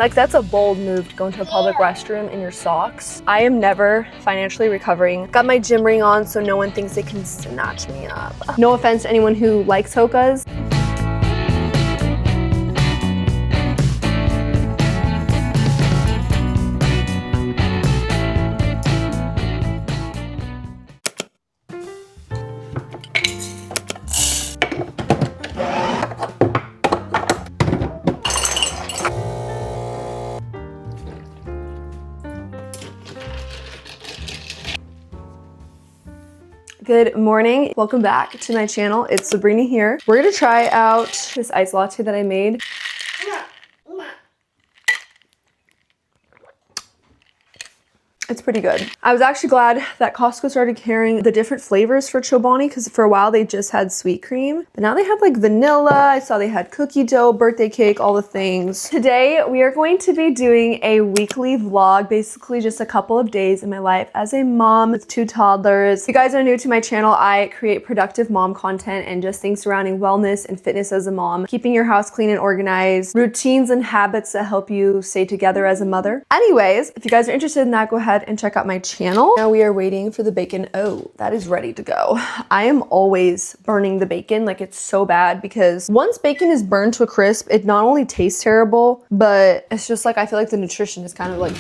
Like, that's a bold move to go into a public restroom in your socks. I am never financially recovering. Got my gym ring on so no one thinks they can snatch me up. No offense to anyone who likes hokas. Good morning. Welcome back to my channel. It's Sabrina here. We're gonna try out this iced latte that I made. It's pretty good. I was actually glad that Costco started carrying the different flavors for Chobani because for a while they just had sweet cream, but now they have like vanilla. I saw they had cookie dough, birthday cake, all the things. Today we are going to be doing a weekly vlog, basically just a couple of days in my life as a mom with 2 toddlers. If you guys are new to my channel, I create productive mom content and just things surrounding wellness and fitness as a mom, keeping your house clean and organized, routines and habits that help you stay together as a mother. Anyways, if you guys are interested in that, go ahead and check out my channel. Now we are waiting for the bacon. Oh, that is ready to go. I am always burning the bacon, like it's so bad because once bacon is burned to a crisp, it not only tastes terrible, but it's just like I feel like the nutrition is kind of like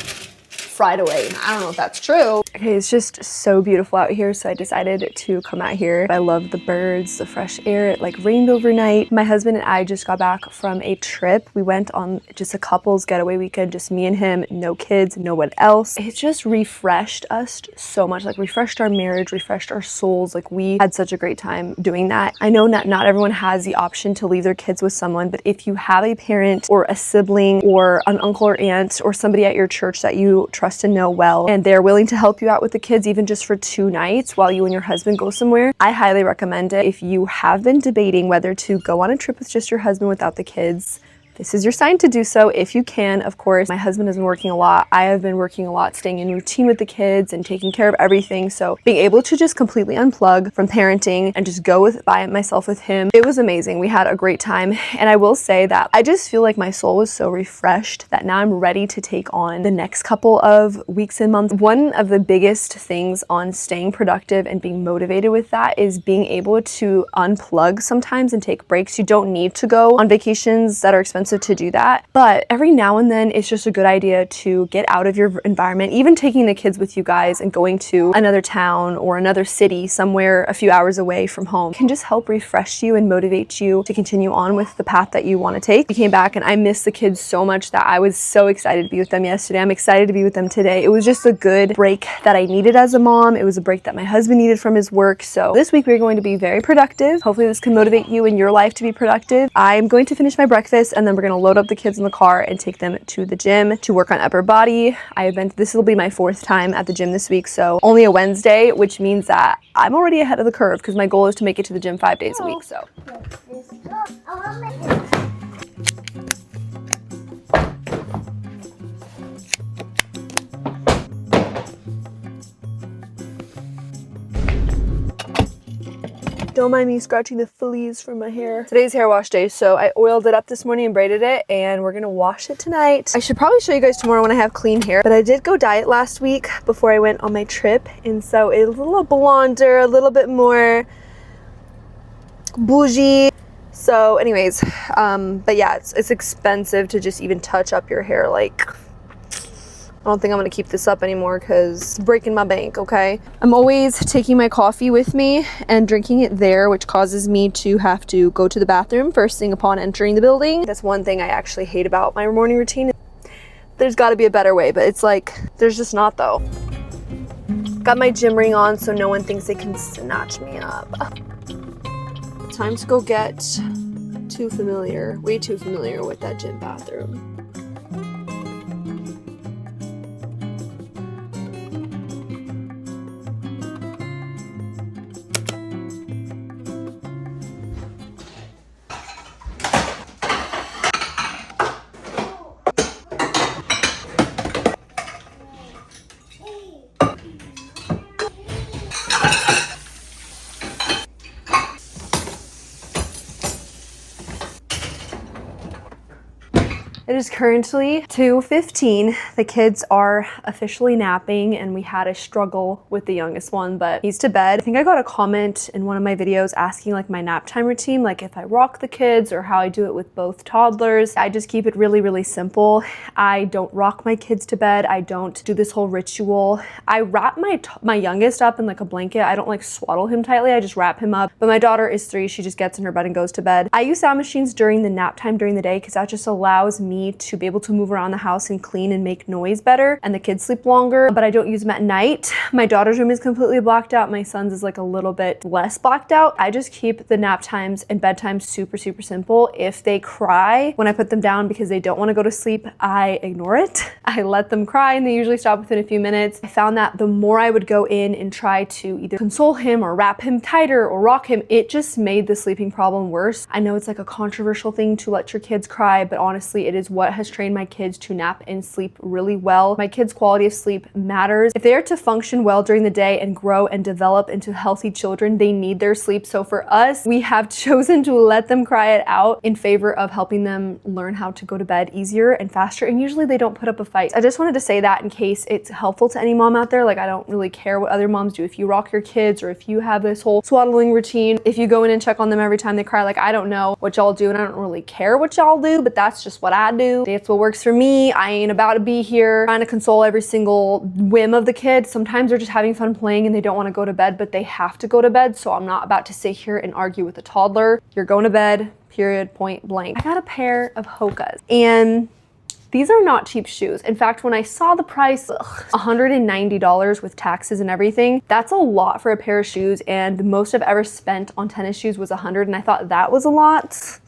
fried away. I don't know if that's true. Okay, it's just so beautiful out here, so I decided to come out here. I love the birds, the fresh air. It like rained overnight. My husband and I just got back from a trip. We went on just a couple's getaway weekend, just me and him, no kids, no one else. It just refreshed us so much, like refreshed our marriage, refreshed our souls. Like we had such a great time doing that. I know that not everyone has the option to leave their kids with someone, but if you have a parent or a sibling or an uncle or aunt or somebody at your church that you trust and know well, and they're willing to help you out with the kids even just for 2 nights while you and your husband go somewhere, I highly recommend it. If you have been debating whether to go on a trip with just your husband without the kids, this is your sign to do so if you can. Of course, my husband has been working a lot. I have been working a lot, staying in routine with the kids and taking care of everything. So being able to just completely unplug from parenting and just go by myself with him, it was amazing. We had a great time. And I will say that I just feel like my soul was so refreshed that now I'm ready to take on the next couple of weeks and months. One of the biggest things on staying productive and being motivated with that is being able to unplug sometimes and take breaks. You don't need to go on vacations that are expensive to do that, but every now and then it's just a good idea to get out of your environment. Even taking the kids with you guys and going to another town or another city somewhere a few hours away from home can just help refresh you and motivate you to continue on with the path that you want to take. We came back and I missed the kids so much that I was so excited to be with them yesterday. I'm excited to be with them today. It was just a good break that I needed as a mom. It was a break that my husband needed from his work. So this week we're going to be very productive. Hopefully this can motivate you in your life to be productive. I'm going to finish my breakfast and then we're going to load up the kids in the car and take them to the gym to work on upper body. This will be my 4th time at the gym this week, so only a Wednesday, which means that I'm already ahead of the curve because my goal is to make it to the gym 5 days a week. So don't mind me scratching the fleas from my hair. Today's hair wash day, so I oiled it up this morning and braided it, and we're gonna wash it tonight. I should probably show you guys tomorrow when I have clean hair, but I did go diet last week before I went on my trip, and so it's a little blonder, a little bit more bougie. So anyways, but yeah, it's expensive to just even touch up your hair. Like, I don't think I'm gonna keep this up anymore because it's breaking my bank, okay? I'm always taking my coffee with me and drinking it there, which causes me to have to go to the bathroom first thing upon entering the building. That's one thing I actually hate about my morning routine. There's gotta be a better way, but it's like, there's just not though. Got my gym ring on so no one thinks they can snatch me up. Time to go get way too familiar with that gym bathroom. It is currently 2:15. The kids are officially napping and we had a struggle with the youngest one, but he's to bed. I think I got a comment in one of my videos asking like my nap time routine, like if I rock the kids or how I do it with both toddlers. I just keep it really, really simple. I don't rock my kids to bed. I don't do this whole ritual. I wrap my youngest up in like a blanket. I don't like swaddle him tightly. I just wrap him up. But my daughter is 3. She just gets in her bed and goes to bed. I use sound machines during the nap time during the day because that just allows me to be able to move around the house and clean and make noise better, and the kids sleep longer, but I don't use them at night. My daughter's room is completely blacked out. My son's is like a little bit less blacked out. I just keep the nap times and bedtimes super, super simple. If they cry when I put them down because they don't want to go to sleep, I ignore it. I let them cry and they usually stop within a few minutes. I found that the more I would go in and try to either console him or wrap him tighter or rock him, it just made the sleeping problem worse. I know it's like a controversial thing to let your kids cry, but honestly, it is what has trained my kids to nap and sleep really well. My kids' quality of sleep matters. If they are to function well during the day and grow and develop into healthy children, they need their sleep. So for us, we have chosen to let them cry it out in favor of helping them learn how to go to bed easier and faster. And usually they don't put up a fight. I just wanted to say that in case it's helpful to any mom out there. Like, I don't really care what other moms do. If you rock your kids or if you have this whole swaddling routine, if you go in and check on them every time they cry, like, I don't know what y'all do and I don't really care what y'all do, but that's just what I do. It's what works for me. I ain't about to be here trying to console every single whim of the kid. Sometimes they're just having fun playing and they don't want to go to bed, but they have to go to bed. So I'm not about to sit here and argue with a toddler. You're going to bed, period, point blank. I got a pair of Hokas and these are not cheap shoes. In fact, when I saw the price, $190 with taxes and everything, that's a lot for a pair of shoes. And the most I've ever spent on tennis shoes was $100, and I thought that was a lot.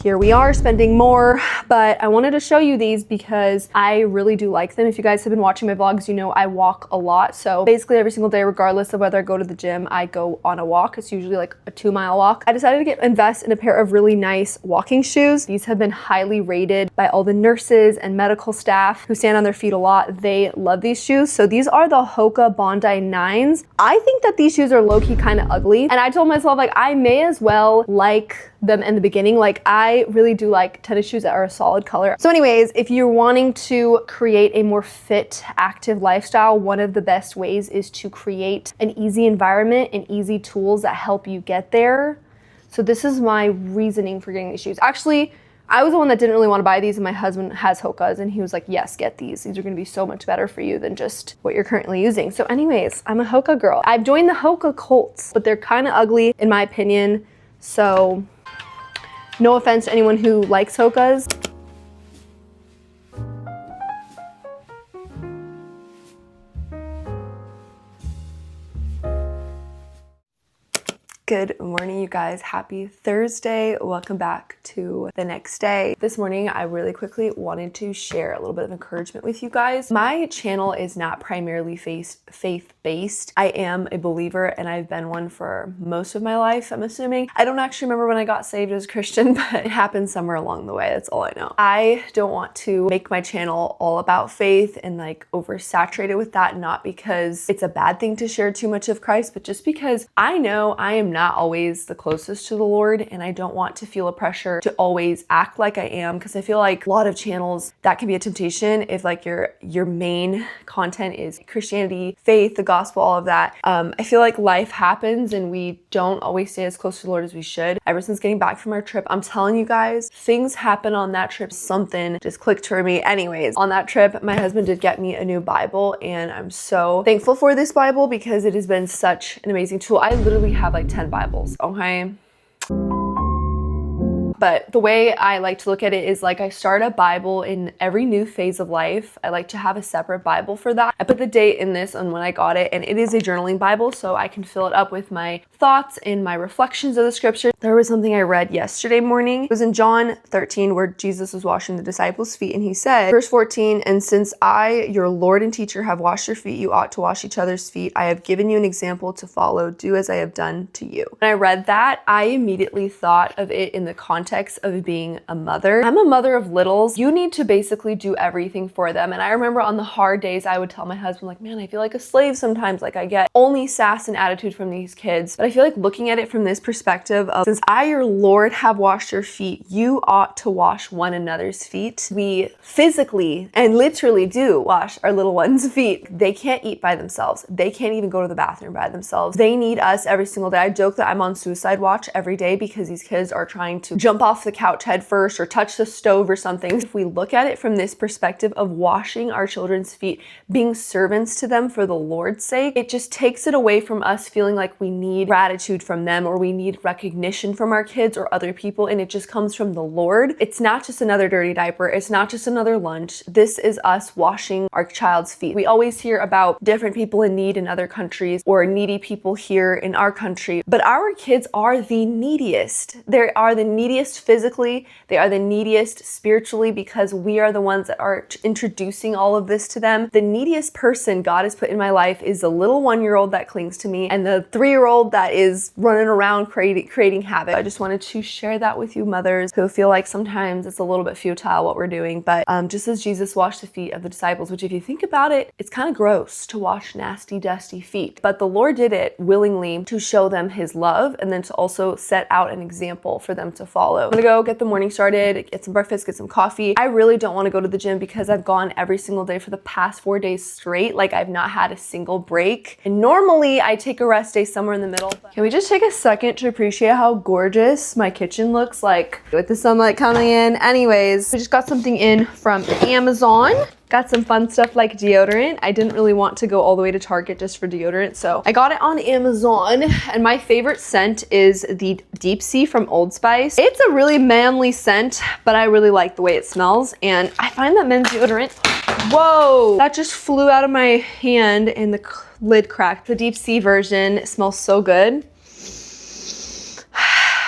Here we are spending more, but I wanted to show you these because I really do like them. If you guys have been watching my vlogs, you know I walk a lot. So basically every single day, regardless of whether I go to the gym, I go on a walk. It's usually like a 2-mile walk. I decided to invest in a pair of really nice walking shoes. These have been highly rated by all the nurses and medical staff who stand on their feet a lot. They love these shoes. So these are the Hoka Bondi 9s. I think that these shoes are low-key kind of ugly. And I told myself, like, I may as well like them in the beginning. Like, I really do like tennis shoes that are a solid color. So anyways, if you're wanting to create a more fit, active lifestyle, one of the best ways is to create an easy environment and easy tools that help you get there. So this is my reasoning for getting these shoes. Actually, I was the one that didn't really want to buy these, and my husband has Hokas and he was like, yes, get these. These are going to be so much better for you than just what you're currently using. So anyways, I'm a Hoka girl. I've joined the Hoka cults, but they're kind of ugly in my opinion. So no offense to anyone who likes Hokas. Good morning, you guys. Happy Thursday. Welcome back to the next day. This morning, I really quickly wanted to share a little bit of encouragement with you guys. My channel is not primarily faith-based. I am a believer and I've been one for most of my life, I'm assuming. I don't actually remember when I got saved as a Christian, but it happened somewhere along the way. That's all I know. I don't want to make my channel all about faith and like oversaturate it with that, not because it's a bad thing to share too much of Christ, but just because I know I am not always the closest to the Lord, and I don't want to feel a pressure to always act like I am, because I feel like a lot of channels that can be a temptation if like your main content is Christianity, faith, the gospel, all of that. I feel like life happens and we don't always stay as close to the Lord as we should. Ever since getting back from our trip, I'm telling you guys, things happen on that trip. Something just clicked for me. Anyways, on that trip, my husband did get me a new Bible, and I'm so thankful for this Bible because it has been such an amazing tool. I literally have like 10 Bibles, okay? But the way I like to look at it is like I start a Bible in every new phase of life. I like to have a separate Bible for that. I put the date in this on when I got it, and it is a journaling Bible, so I can fill it up with my thoughts and my reflections of the scripture. There was something I read yesterday morning. It was in John 13 where Jesus was washing the disciples' feet, and he said, verse 14, "And since I, your Lord and teacher, have washed your feet, you ought to wash each other's feet. I have given you an example to follow. Do as I have done to you." When I read that, I immediately thought of it in the context context of being a mother. I'm a mother of littles. You need to basically do everything for them. And I remember on the hard days, I would tell my husband, like, man, I feel like a slave sometimes. Like, I get only sass and attitude from these kids. But I feel like looking at it from this perspective of, since I, your Lord, have washed your feet, you ought to wash one another's feet. We physically and literally do wash our little ones' feet. They can't eat by themselves. They can't even go to the bathroom by themselves. They need us every single day. I joke that I'm on suicide watch every day because these kids are trying to jump off the couch head first or touch the stove or something. If we look at it from this perspective of washing our children's feet, being servants to them for the Lord's sake, it just takes it away from us feeling like we need gratitude from them or we need recognition from our kids or other people, and it just comes from the Lord. It's not just another dirty diaper. It's not just another lunch. This is us washing our child's feet. We always hear about different people in need in other countries or needy people here in our country, but our kids are the neediest. They are the neediest physically. They are the neediest spiritually because we are the ones that are introducing all of this to them. The neediest person God has put in my life is the little 1-year-old that clings to me and the 3-year-old that is running around creating havoc. I just wanted to share that with you mothers who feel like sometimes it's a little bit futile what we're doing, but just as Jesus washed the feet of the disciples, which if you think about it, it's kind of gross to wash nasty, dusty feet, but the Lord did it willingly to show them his love and then to also set out an example for them to follow. I'm gonna go get the morning started, get some breakfast, get some coffee. I really don't want to go to the gym because I've gone every single day for the past 4 days straight. Like, I've not had a single break. And normally I take a rest day somewhere in the middle. Can we just take a second to appreciate how gorgeous my kitchen looks like with the sunlight coming in? Anyways, we just got something in from Amazon. Got some fun stuff like deodorant. I didn't really want to go all the way to Target just for deodorant, so I got it on Amazon. And my favorite scent is the Deep Sea from Old Spice. It's a really manly scent, but I really like the way it smells. And I find that men's deodorant, whoa, that just flew out of my hand and the lid cracked. The Deep Sea version smells so good.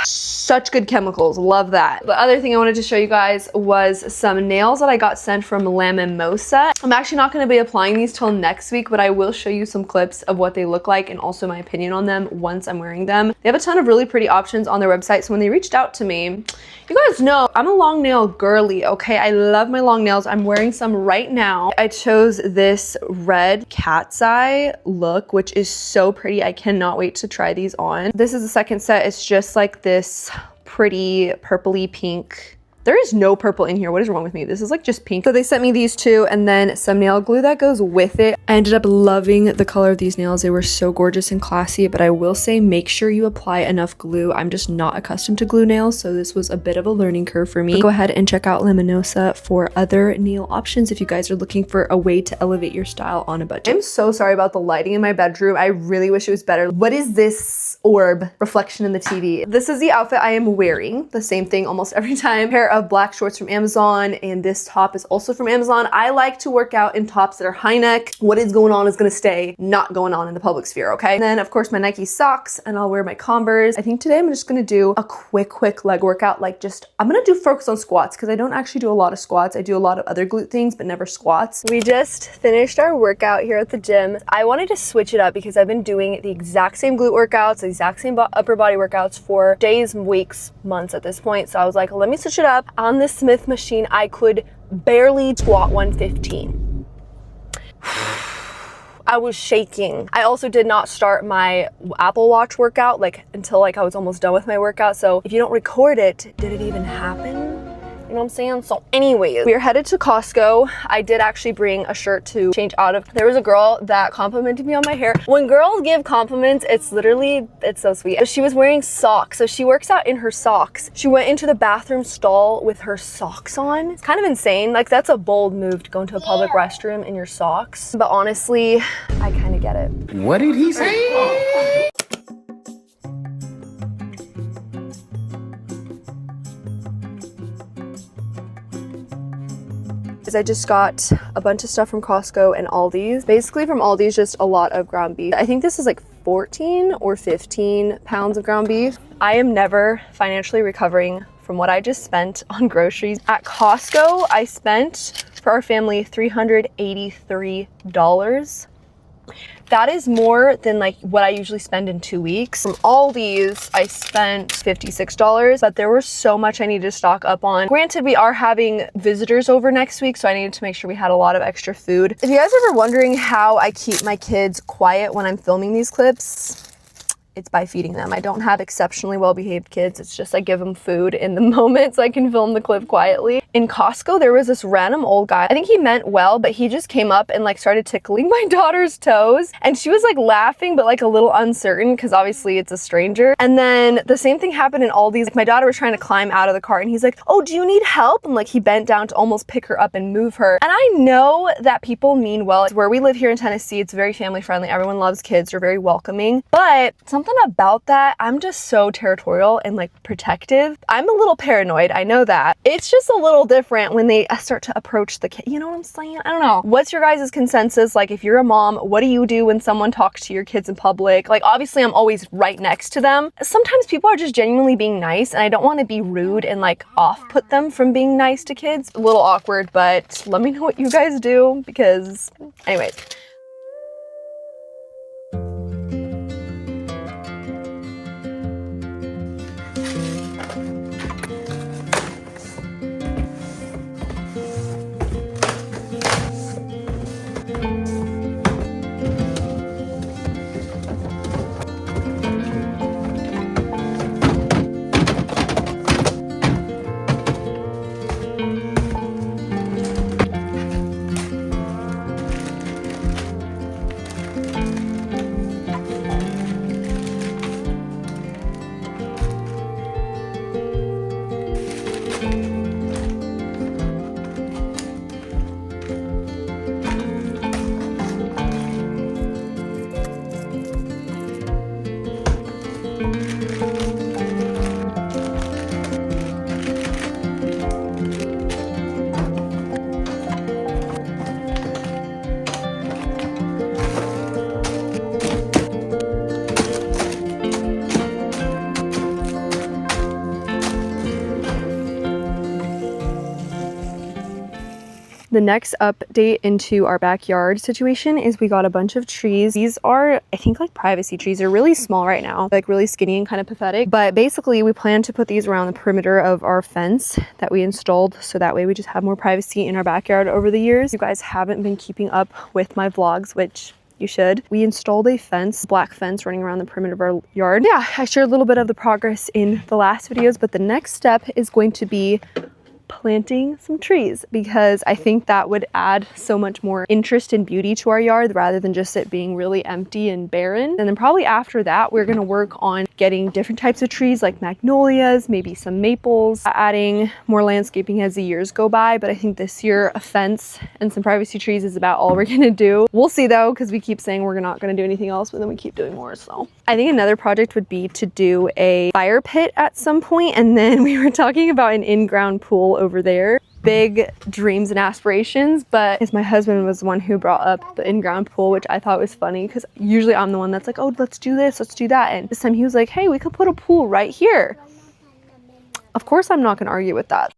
Such good chemicals, love that. The other thing I wanted to show you guys was some nails that I got sent from La Mimosa. I'm actually not going to be applying these till next week, but I will show you some clips of what they look like and also my opinion on them once I'm wearing them. They have a ton of really pretty options on their website, so when they reached out to me, you guys know I'm a long nail girly, okay? I love my long nails. I'm wearing some right now. I chose this red cat's eye look, which is so pretty. I cannot wait to try these on. This is the second set. It's just like this pretty purpley pink. There is no purple in here. What is wrong with me? This is like just pink. So they sent me these two and then some nail glue that goes with it. I ended up loving the color of these nails. They were so gorgeous and classy, but I will say make sure you apply enough glue. I'm just not accustomed to glue nails, so this was a bit of a learning curve for me. But go ahead and check out La Mimosa for other nail options if you guys are looking for a way to elevate your style on a budget. I'm so sorry about the lighting in my bedroom. I really wish it was better. What is this orb reflection in the TV? This is the outfit I am wearing. The same thing almost every time. Pair of black shorts from Amazon, and this top is also from Amazon. I like to work out in tops that are high neck. What is going on is gonna stay not going on in the public sphere, okay? And then of course my Nike socks, and I'll wear my Converse. I think today I'm just gonna do a quick leg workout. Like I'm gonna do focus on squats because I don't actually do a lot of squats. I do a lot of other glute things, but never squats. We just finished our workout here at the gym. I wanted to switch it up because I've been doing the exact same glute workouts, the exact same upper body workouts for days, weeks, months at this point. So I was like, let me switch it up. On the Smith machine, I could barely squat 115. I was shaking. I also did not start my Apple Watch workout until I was almost done with my workout. So if you don't record it, did it even happen? You know what I'm saying? So anyways, we are headed to Costco. I did actually bring a shirt to change out of. There was a girl that complimented me on my hair. When girls give compliments, it's so sweet. So she was wearing socks. So she works out in her socks. She went into the bathroom stall with her socks on. It's kind of insane. Like, that's a bold move to go into a public restroom in your socks. But honestly, I kind of get it. What did he say? I just got a bunch of stuff from Costco and Aldi's. Basically from Aldi's, just a lot of ground beef. I think this is like 14 or 15 pounds of ground beef. I am never financially recovering from what I just spent on groceries. At Costco, I spent for our family $383. That is more than like what I usually spend in 2 weeks. From all these, I spent $56, but there was so much I needed to stock up on. Granted, we are having visitors over next week, so I needed to make sure we had a lot of extra food. If you guys are ever wondering how I keep my kids quiet when I'm filming these clips, it's by feeding them. I don't have exceptionally well-behaved kids. It's just I give them food in the moment so I can film the clip quietly. In Costco, there was this random old guy. I think he meant well, but he just came up and like started tickling my daughter's toes. And she was like laughing, but like a little uncertain because obviously it's a stranger. And then the same thing happened in Aldi's. Like, my daughter was trying to climb out of the cart and he's like, oh, do you need help? And like he bent down to almost pick her up and move her. And I know that people mean well. Where we live here in Tennessee, it's very family friendly. Everyone loves kids. They're very welcoming. But something about that, I'm just so territorial and like protective. I'm a little paranoid, I know that. It's just a little different when they start to approach the kid. You know what I'm saying? I don't know. What's your guys' consensus? Like, if you're a mom, what do you do when someone talks to your kids in public? Like, obviously I'm always right next to them. Sometimes people are just genuinely being nice and I don't want to be rude and like off-put them from being nice to kids. A little awkward, but let me know what you guys do because anyways. The next update into our backyard situation is we got a bunch of trees. These are, I think, like privacy trees. They're really small right now, like really skinny and kind of pathetic. But basically we plan to put these around the perimeter of our fence that we installed. So that way we just have more privacy in our backyard over the years. You guys haven't been keeping up with my vlogs, which you should. We installed a fence, black fence running around the perimeter of our yard. Yeah, I shared a little bit of the progress in the last videos, but the next step is going to be planting some trees because I think that would add so much more interest and beauty to our yard rather than just it being really empty and barren. And then probably after that, we're gonna work on getting different types of trees like magnolias, maybe some maples, adding more landscaping as the years go by. But I think this year a fence and some privacy trees is about all we're gonna do. We'll see though, because we keep saying we're not gonna do anything else, but then we keep doing more. So I think another project would be to do a fire pit at some point. And then we were talking about an in-ground pool over there. Big dreams and aspirations, but my husband was the one who brought up the in-ground pool, which I thought was funny because usually I'm the one that's like, oh, let's do this, let's do that. And this time he was like, hey, we could put a pool right here. Of course, I'm not gonna argue with that.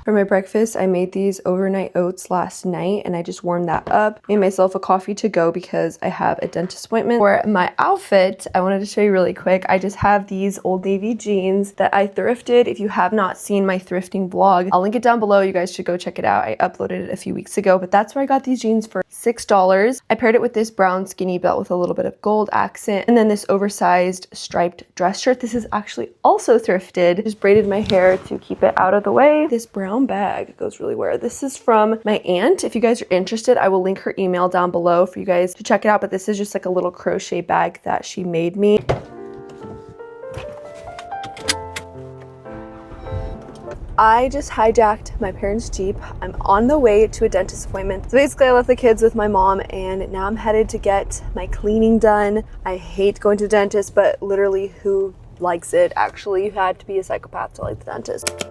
For my breakfast, I made these overnight oats last night and I just warmed that up. Made myself a coffee to go because I have a dentist appointment. For my outfit, I wanted to show you really quick. I just have these Old Navy jeans that I thrifted. If you have not seen my thrifting vlog, I'll link it down below. You guys should go check it out. I uploaded it a few weeks ago, but that's where I got these jeans for $6. I paired it with this brown skinny belt with a little bit of gold accent and then this oversized striped dress shirt. This is actually also thrifted. Just braided my hair to keep it out of the way. This brown bag goes really weird. This is from my aunt. If you guys are interested, I will link her email down below for you guys to check it out, but this is just like a little crochet bag that she made me. I just hijacked my parents' Jeep. I'm on the way to a dentist appointment. So basically I left the kids with my mom and now I'm headed to get my cleaning done. I hate going to the dentist, but literally who likes it? Actually, you had to be a psychopath to like the dentist.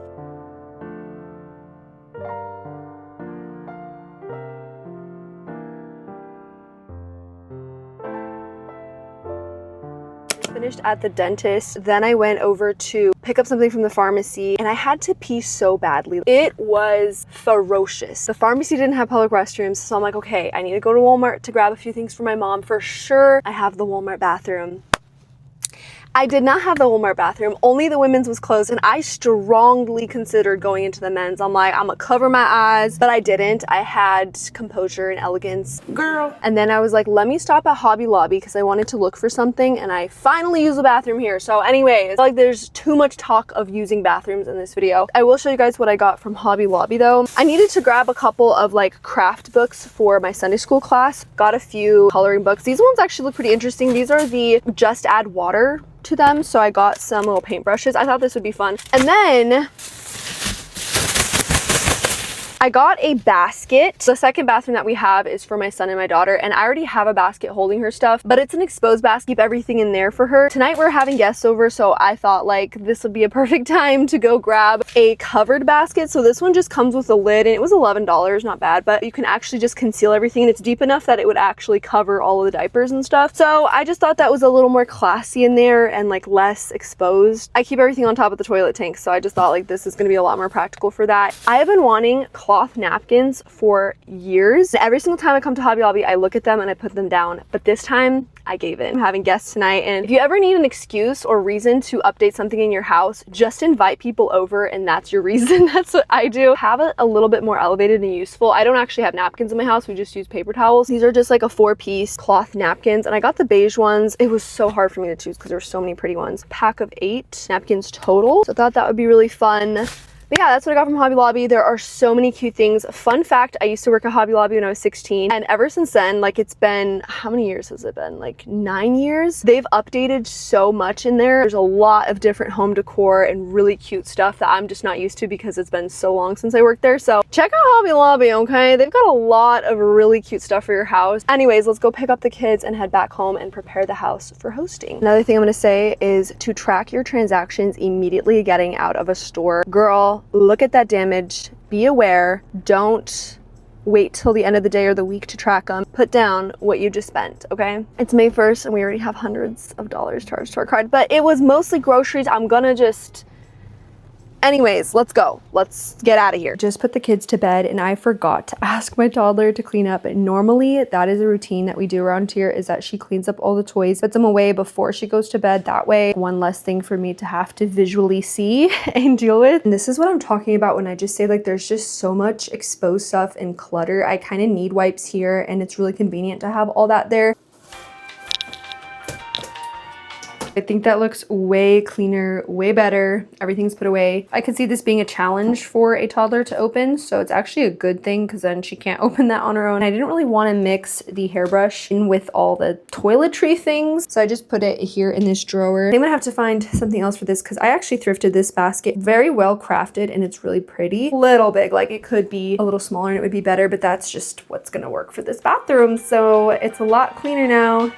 Finished at the dentist, then I went over to pick up something from the pharmacy and I had to pee so badly. It was ferocious. The pharmacy didn't have public restrooms, so I'm like, okay, I need to go to Walmart to grab a few things for my mom. For sure, I have the Walmart bathroom. I did not have the Walmart bathroom, only the women's was closed, and I strongly considered going into the men's. I'm like, I'm gonna cover my eyes, but I didn't. I had composure and elegance. Girl. And then I was like, let me stop at Hobby Lobby because I wanted to look for something, and I finally used the bathroom here. So anyways, like there's too much talk of using bathrooms in this video. I will show you guys what I got from Hobby Lobby though. I needed to grab a couple of like craft books for my Sunday school class. Got a few coloring books. These ones actually look pretty interesting. These are the Just Add Water to them, so I got some little paintbrushes. I thought this would be fun. And then I got a basket. The second bathroom that we have is for my son and my daughter, and I already have a basket holding her stuff, but it's an exposed basket. Keep everything in there for her. Tonight we're having guests over, so I thought like this would be a perfect time to go grab a covered basket. So this one just comes with a lid, and it was $11, not bad, but you can actually just conceal everything, and it's deep enough that it would actually cover all of the diapers and stuff. So I just thought that was a little more classy in there and like less exposed. I keep everything on top of the toilet tank, so I just thought like this is gonna be a lot more practical for that. I have been wanting cloth napkins for years. Every single time I come to Hobby Lobby, I look at them and I put them down, but this time I gave in. I'm having guests tonight, and if you ever need an excuse or reason to update something in your house, just invite people over and that's your reason. That's what I do. Have it a little bit more elevated and useful. I don't actually have napkins in my house. We just use paper towels. These are just like a 4-piece cloth napkins, and I got the beige ones. It was so hard for me to choose because there were so many pretty ones. Pack of 8 napkins total. So I thought that would be really fun. But yeah, that's what I got from Hobby Lobby. There are so many cute things. Fun fact, I used to work at Hobby Lobby when I was 16, and ever since then, like it's been, how many years has it been? Like 9 years? They've updated so much in there. There's a lot of different home decor and really cute stuff that I'm just not used to because it's been so long since I worked there. So check out Hobby Lobby, okay? They've got a lot of really cute stuff for your house. Anyways, let's go pick up the kids and head back home and prepare the house for hosting. Another thing I'm gonna say is to track your transactions immediately getting out of a store. Girl, look at that damage, be aware, don't wait till the end of the day or the week to track them. Put down what you just spent, okay? It's May 1st and we already have hundreds of dollars charged to our card, but it was mostly groceries. I'm gonna just... Anyways, let's go. Let's get out of here. Just put the kids to bed and I forgot to ask my toddler to clean up. Normally, that is a routine that we do around here, is that she cleans up all the toys, puts them away before she goes to bed. That way, one less thing for me to have to visually see and deal with. And this is what I'm talking about when I just say like there's just so much exposed stuff and clutter. I kind of need wipes here and it's really convenient to have all that there. I think that looks way cleaner, way better. Everything's put away. I could see this being a challenge for a toddler to open, so it's actually a good thing because then she can't open that on her own. I didn't really want to mix the hairbrush in with all the toiletry things, so I just put it here in this drawer. I'm gonna have to find something else for this because I actually thrifted this basket. Very well crafted and it's really pretty. Little big, like it could be a little smaller and it would be better, but that's just what's gonna work for this bathroom. So it's a lot cleaner now.